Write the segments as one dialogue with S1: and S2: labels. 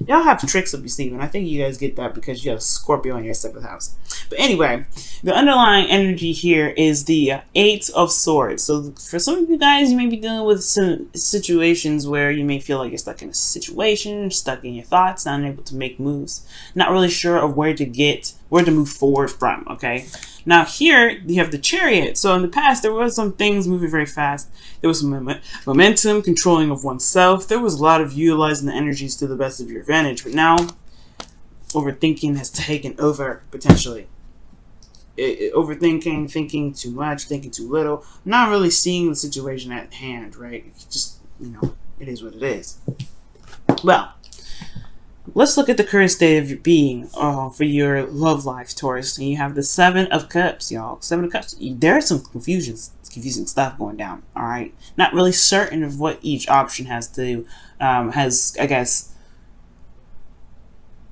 S1: Y'all have tricks up your sleeve, and I think you guys get that because you have Scorpio in your 7th house. But anyway, the underlying energy here is the Eight of Swords. So for some of you guys, you may be dealing with some situations where you may feel like you're stuck in a situation, stuck in your thoughts, not able to make moves, not really sure of where to move forward from, okay? Now here, you have the Chariot. So in the past, there was some things moving very fast. There was some momentum, controlling of oneself. There was a lot of utilizing the energies to the best of your advantage. But now, overthinking has taken over, potentially. Overthinking, thinking too much, thinking too little, not really seeing the situation at hand, right? Just, it is what it is. Well, let's look at the current state of your being for your love life, Taurus. And you have the 7 of Cups, y'all. 7 of Cups. There's some confusing stuff going down, all right? Not really certain of what each option has, I guess,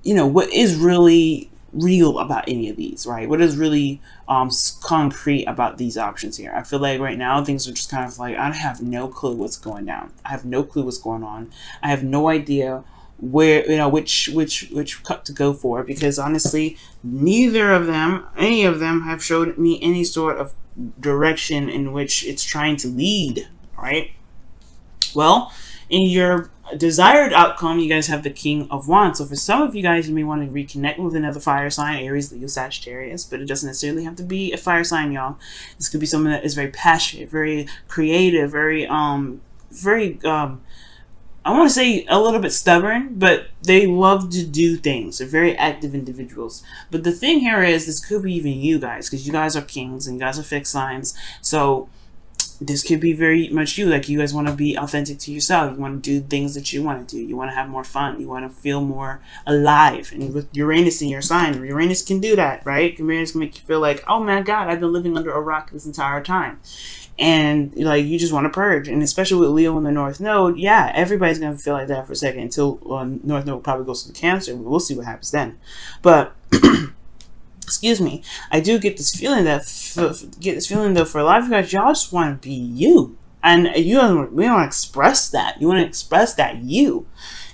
S1: what is really real about any of these, right? What is really concrete about these options here? I feel like right now things are just kind of like, I have no clue what's going down. I have no clue what's going on. I have no idea where, which cup to go for, because honestly, neither of them, any of them, have showed me any sort of direction in which it's trying to lead, right? Well, in your desired outcome, you guys have the King of Wands. So for some of you guys, you may want to reconnect with another fire sign, Aries, Leo, Sagittarius, but it doesn't necessarily have to be a fire sign, y'all. This could be someone that is very passionate, very creative, very I want to say a little bit stubborn, but they love to do things. They're very active individuals. But the thing here is, this could be even you guys, because you guys are kings and you guys are fixed signs. So this could be very much you. Like, you guys want to be authentic to yourself. You want to do things that you want to do. You want to have more fun. You want to feel more alive. And with Uranus in your sign, Uranus can do that, right? Uranus can make you feel like, oh my God, I've been living under a rock this entire time. And like, you just want to purge. And especially with Leo in the North Node, yeah, everybody's going to feel like that for a second until North Node probably goes to the Cancer. We'll see what happens then. But excuse me, I do get this feeling that for a lot of you guys, y'all just want to be you, and we don't express that. You want to express that you,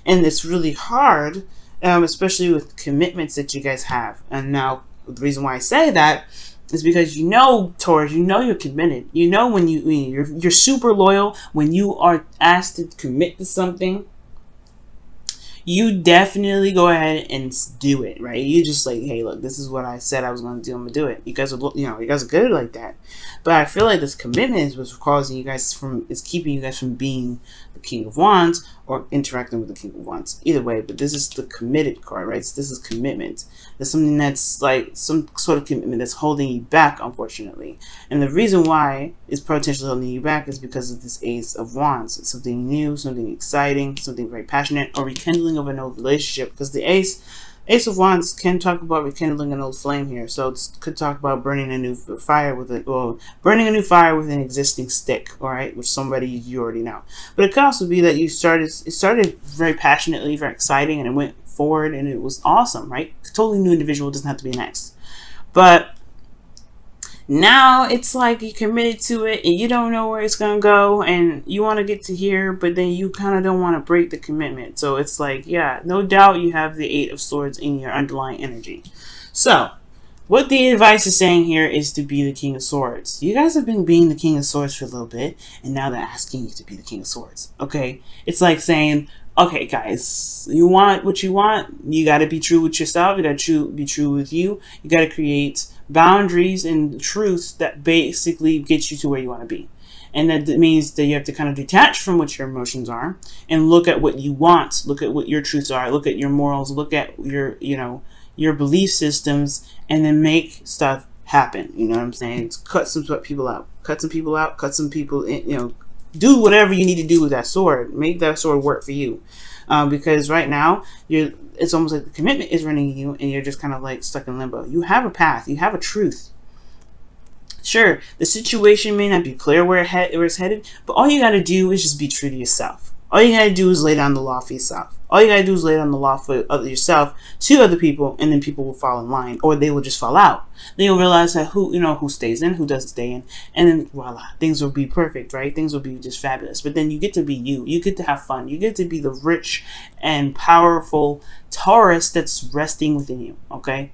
S1: and it's really hard, especially with commitments that you guys have. And now the reason why I say that is because Taurus, you're committed. When you're super loyal. When you are asked to commit to something, you definitely go ahead and do it, right? You just like, hey, look, this is what I said I was going to do. I'm going to do it. You guys are, you guys are good like that. But I feel like this commitment is what's causing you guys keeping you guys from being the King of Wands or interacting with the King of Wands. Either way, but this is the committed card, right? So this is commitment. There's something that's like some sort of commitment that's holding you back, unfortunately. And the reason why it's potentially holding you back is because of this Ace of Wands. It's something new, something exciting, something very passionate, or rekindling of an old relationship. Because the Ace of Wands can talk about rekindling an old flame here. So it could talk about burning a new fire with an existing stick, all right, with somebody you already know. But it could also be that it started very passionately, very exciting, and it went forward and it was awesome, right? Totally new individual, doesn't have to be an ex. But now it's like you committed to it and you don't know where it's going to go, and you want to get to here, but then you kind of don't want to break the commitment. So it's like, yeah, no doubt you have the 8 of Swords in your underlying energy. So what the advice is saying here is to be the King of Swords. You guys have been being the King of Swords for a little bit, and now they're asking you to be the King of Swords. Okay, it's like saying, okay, guys, you want what you want. You got to be true with yourself. You got to be true with you. You got to create boundaries and truths that basically get you to where you want to be. And that means that you have to kind of detach from what your emotions are and look at what you want. Look at what your truths are. Look at your morals. Look at your belief systems, and then make stuff happen. You know what I'm saying? It's cut some people out. Cut some people out. Cut some people in, do whatever you need to do with that sword. Make that sword work for you. Because right now, it's almost like the commitment is running you, and you're just kind of like stuck in limbo. You have a path. You have a truth. Sure, the situation may not be clear where it's headed, but all you got to do is just be true to yourself. All you gotta do is lay down the law for yourself. All you gotta do is lay down the law for yourself to other people, and then people will fall in line, or they will just fall out. Then you'll realize that who stays in, who doesn't stay in, and then voila, things will be perfect, right? Things will be just fabulous. But then you get to be you. You get to have fun. You get to be the rich and powerful Taurus that's resting within you. Okay.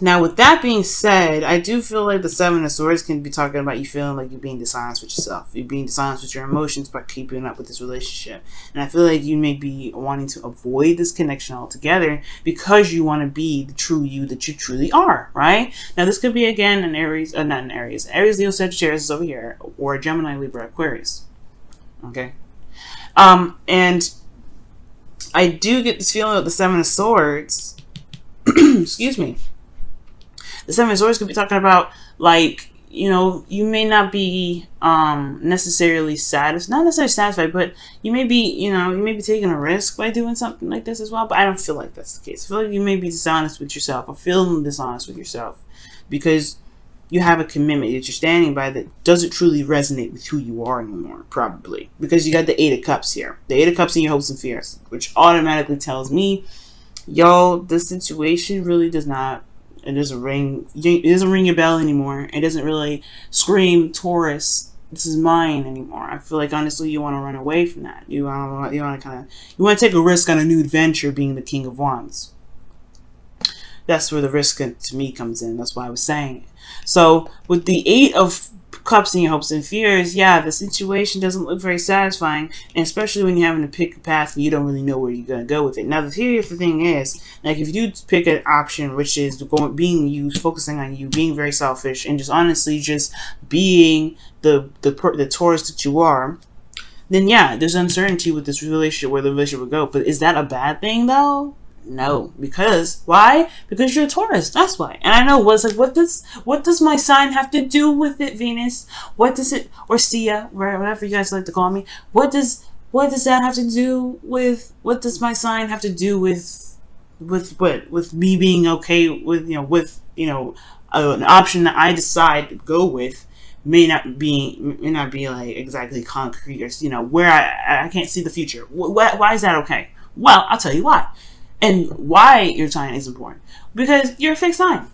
S1: Now, with that being said, I do feel like the Seven of Swords can be talking about you feeling like you're being dishonest with yourself. You're being dishonest with your emotions by keeping up with this relationship. And I feel like you may be wanting to avoid this connection altogether because you want to be the true you that you truly are, right? Now, this could be, again, an Aries, not an Aries. Aries, Leo, Sagittarius is over here, or Gemini, Libra, Aquarius. Okay? And I do get this feeling of the Seven of Swords. Excuse me. The Seven of Swords could be talking about, like, you know, you may not be necessarily not necessarily satisfied, but you may be, you may be taking a risk by doing something like this as well. But I don't feel like that's the case. I feel like you may be dishonest with yourself, or feeling dishonest with yourself, because you have a commitment that you're standing by that doesn't truly resonate with who you are anymore, probably. Because you got the Eight of Cups here. The Eight of Cups in your hopes and fears, which automatically tells me, yo, this situation really does not, it doesn't ring your bell anymore. It doesn't really scream Taurus, this is mine anymore. I feel like, honestly, you want to run away from that. You want to take a risk on a new adventure, being the King of Wands. That's where the risk to me comes in. That's why I was saying it. So with the Eight of Cups in your hopes and fears, yeah, the situation doesn't look very satisfying, and especially when you're having to pick a path and you don't really know where you're gonna go with it. Now, the theory of the thing is, like, if you do pick an option which is being you, focusing on you, being very selfish, and just honestly just being the Taurus that you are, then yeah, there's uncertainty with this relationship, where the relationship will go. But is that a bad thing though? No, because why? Because you're a Taurus. That's why. And I know what does my sign have to do with it, Venus? What does it, or Sia, whatever you guys like to call me? What does that have to do with? What does my sign have to do with what? With me being okay with an option that I decide to go with may not be like exactly concrete, or where I can't see the future. Why is that okay? Well, I'll tell you why. And why your sign is important. Because you're a fixed sign.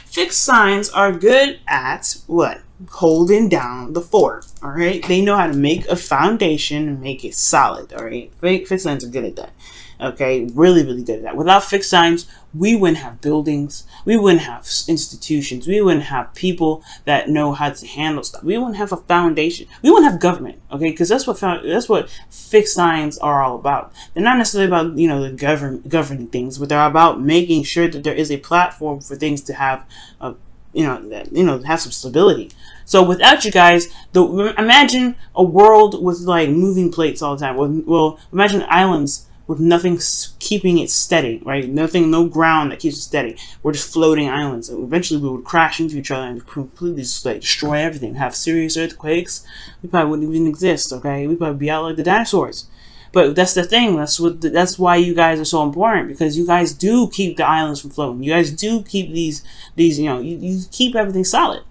S1: Fixed signs are good at what? Holding down the fort. Alright? They know how to make a foundation and make it solid. Alright? Fixed signs are good at that. Okay? Really, really good at that. Without fixed signs, we wouldn't have buildings. We wouldn't have institutions. We wouldn't have people that know how to handle stuff. We wouldn't have a foundation. We wouldn't have government. Okay? Because that's what fixed signs are all about. They're not necessarily about, the governing things, but they're about making sure that there is a platform for things to have, have some stability. So without you guys, imagine a world with like moving plates all the time. Well, imagine islands with nothing keeping it steady, right? No ground that keeps it steady. We're just floating islands. And eventually we would crash into each other and completely just like destroy everything. Have serious earthquakes. We probably wouldn't even exist, okay? We'd probably be out like the dinosaurs. But that's the thing. That's why you guys are so important, because you guys do keep the islands from floating. You guys do keep these you keep everything solid.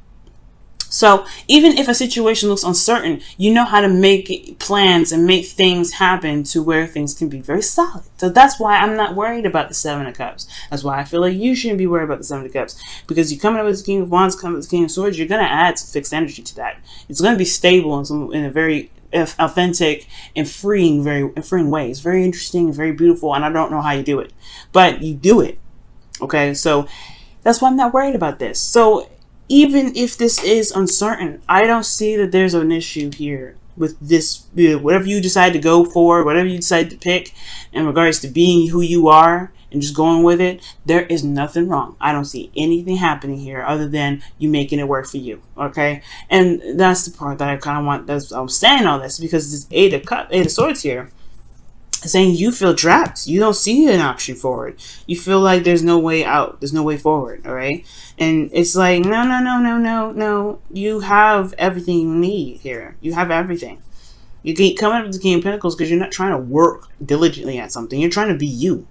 S1: So even if a situation looks uncertain, you know how to make plans and make things happen to where things can be very solid. So that's why I'm not worried about the Seven of Cups. That's why I feel like you shouldn't be worried about the Seven of Cups. Because you coming up with the King of Wands, coming up with the King of Swords, you're going to add some fixed energy to that. It's going to be stable in a very authentic and freeing way. It's very interesting and very beautiful, and I don't know how you do it. But you do it. Okay, so that's why I'm not worried about this. So even if this is uncertain, I don't see that there's an issue here with this. Whatever you decide to go for, whatever you decide to pick in regards to being who you are and just going with it, there is nothing wrong. I don't see anything happening here other than you making it work for you. Okay, and that's the part that I kind of want. I'm saying all this because this Eight of Swords here, saying you feel trapped. You don't see an option forward. You feel like there's no way out. There's no way forward. All right. And it's like, no. You have everything you need here. You have everything. You keep coming up with the King of Pentacles because you're not trying to work diligently at something. You're trying to be you.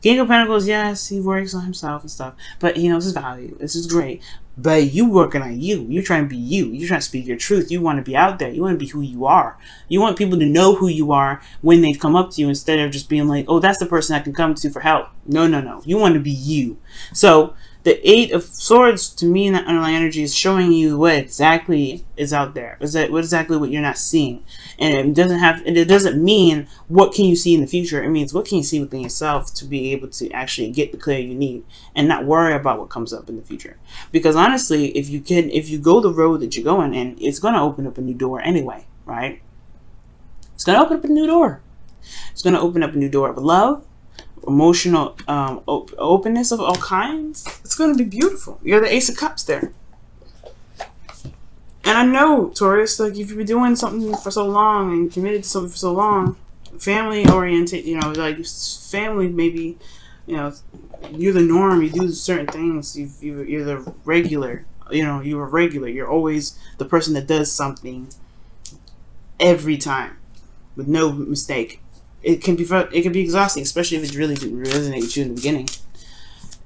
S1: King of Pentacles, yes, he works on himself and stuff, but he knows his value. This is great. But you working on you. You're trying to be you. You're trying to speak your truth. You want to be out there. You want to be who you are. You want people to know who you are when they come up to you, instead of just being like, oh, that's the person I can come to for help. No, no, no. You want to be you. So the Eight of Swords, to me, in that underlying energy, is showing you what exactly is out there. What exactly what you're not seeing. And it doesn't mean what can you see in the future. It means what can you see within yourself to be able to actually get the clarity you need and not worry about what comes up in the future. Because honestly, if you go the road that you're going in, it's going to open up a new door anyway, right? It's going to open up a new door. It's going to open up a new door of love, emotional openness of all kinds. It's going to be beautiful. You're the Ace of Cups there. And I know, Taurus, like, if you've been doing something for so long and committed to something for so long, family oriented, you know, like family, maybe, you know, you're the norm, you do certain things, you're the regular, you know, you're a regular, you're always the person that does something every time with no mistake. It can be exhausting, especially if it really didn't resonate with you in the beginning.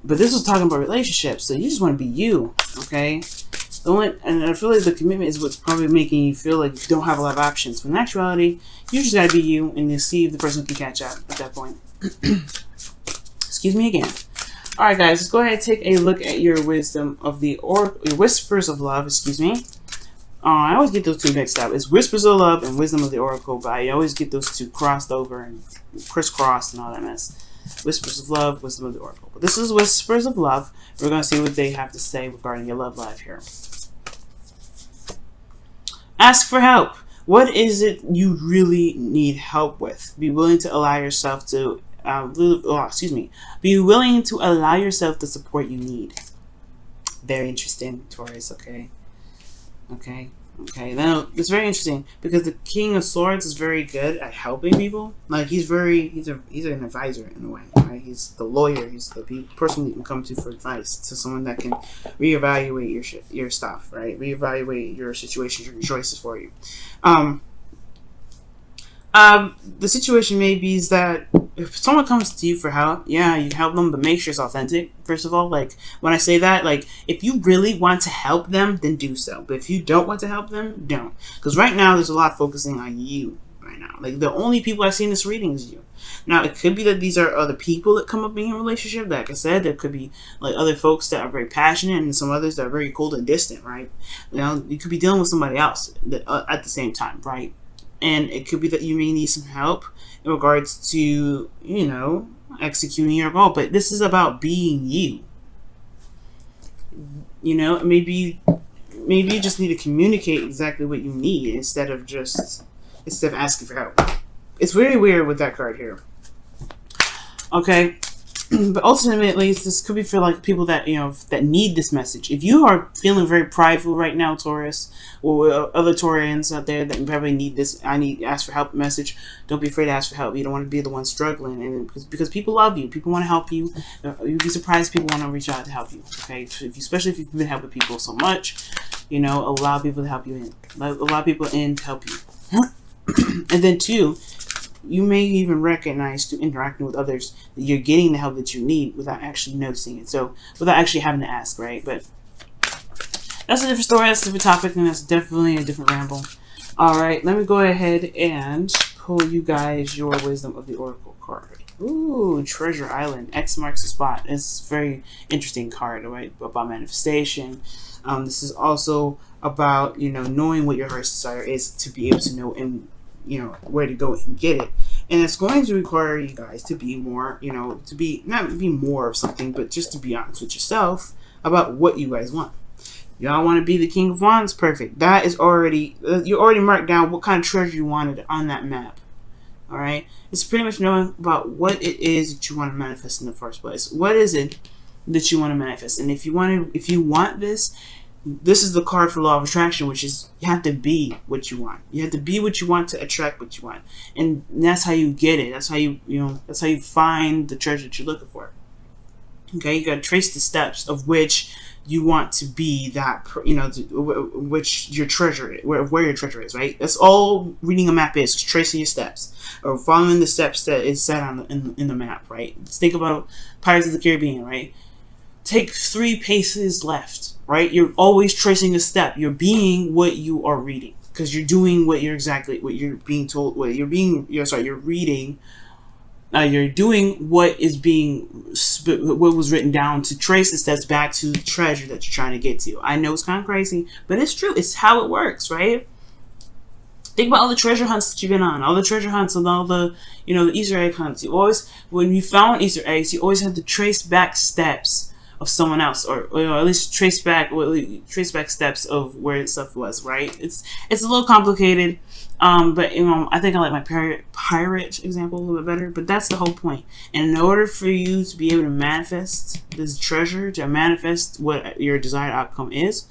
S1: But this was talking about relationships, so you just want to be you, okay? And I feel like the commitment is what's probably making you feel like you don't have a lot of options. When in actuality, you just got to be you, and you see if the person can catch up at that point. Excuse me again. All right, guys, let's go ahead and take a look at your wisdom of the your whispers of love. Excuse me. I always get those two mixed up. It's Whispers of Love and Wisdom of the Oracle, but I always get those two crossed over and crisscrossed and all that mess. Whispers of Love, Wisdom of the Oracle. But this is Whispers of Love. We're going to see what they have to say regarding your love life here. Ask for help. What is it you really need help with? Be willing to allow yourself to, be willing to allow yourself the support you need. Very interesting, Taurus, okay? Okay, now it's very interesting because the King of Swords is very good at helping people. Like he's an advisor in a way, right? He's the lawyer. He's the person you can come to for advice, to someone that can reevaluate your stuff, right? Reevaluate your situations, your choices for you. The situation may be is that if someone comes to you for help, yeah, you help them, but make sure it's authentic. First of all, like when I say that, like if you really want to help them, then do so. But if you don't want to help them, don't. Because right now there's a lot focusing on you right now. Like the only people I see in this reading is you. Now it could be that these are other people that come up in your relationship. Like I said, there could be like other folks that are very passionate and some others that are very cold and distant, right? You know, you could be dealing with somebody else at the same time, right? And it could be that you may need some help in regards to, you know, executing your goal. But this is about being you. You know, maybe you just need to communicate exactly what you need instead of asking for help. It's really weird with that card here. Okay. But ultimately, this could be for like people that, you know, that need this message. If you are feeling very prideful right now, Taurus, or other Taurians out there that probably need this, ask for help message, don't be afraid to ask for help. You don't want to be the one struggling, and because people love you, people want to help you. You'd be surprised people want to reach out to help you. Okay, especially if you've been helping people so much, you know, allow people to help you in, allow people in to help you, and then two. You may even recognize through interacting with others that you're getting the help that you need without actually noticing it. So without actually having to ask, right? But that's a different story, that's a different topic, and that's definitely a different ramble. All right, let me go ahead and pull you guys your Wisdom of the Oracle card. Ooh, Treasure Island. X marks the spot. It's a very interesting card, right? About manifestation. This is also about, you know, knowing what your heart's desire is to be able to know and, you know, where to go and get it. And it's going to require you guys to be more, you know, not be more of something, but just to be honest with yourself about what you guys want. Y'all want to be the King of Wands? Perfect. That is already, you already marked down what kind of treasure you wanted on that map. All right. It's pretty much knowing about what it is that you want to manifest in the first place. What is it that you want to manifest? And if you want this, this is the card for Law of Attraction, which is you have to be what you want. You have to be what you want to attract what you want, and that's how you get it. That's how that's how you find the treasure that you're looking for. Okay, you got to trace the steps of which you want to be that, you know, which your treasure is, where your treasure is, right? That's all reading a map is, tracing your steps or following the steps that is set on in the map, right? Let's think about Pirates of the Caribbean, right? Take 3 paces left, right? You're always tracing a step. You're being what you are reading, because you're doing what you're being told. You're reading. You're doing what was written down to trace the steps back to the treasure that you're trying to get to. I know it's kind of crazy, but it's true. It's how it works, right? Think about all the treasure hunts that you've been on, all the treasure hunts and all the, you know, the Easter egg hunts. You always, when you found Easter eggs, you always had to trace back steps of someone else, or at least trace back steps of where stuff was, right? It's a little complicated, but you know, I think I like my pirate example a little bit better. But that's the whole point. And in order for you to be able to manifest this treasure, to manifest what your desired outcome is,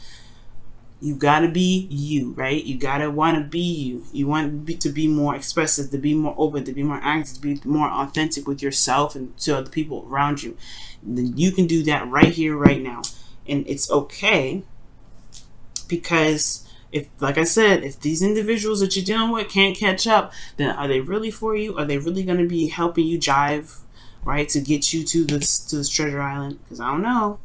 S1: you gotta be you, right? You gotta want to be you. You want to be more expressive, to be more open, to be more active, to be more authentic with yourself and to other people around you. Then you can do that right here, right now. And it's okay, because if, like I said, if these individuals that you're dealing with can't catch up, then are they really for you? Are they really going to be helping you jive, right, to get you to this treasure island? Because I don't know.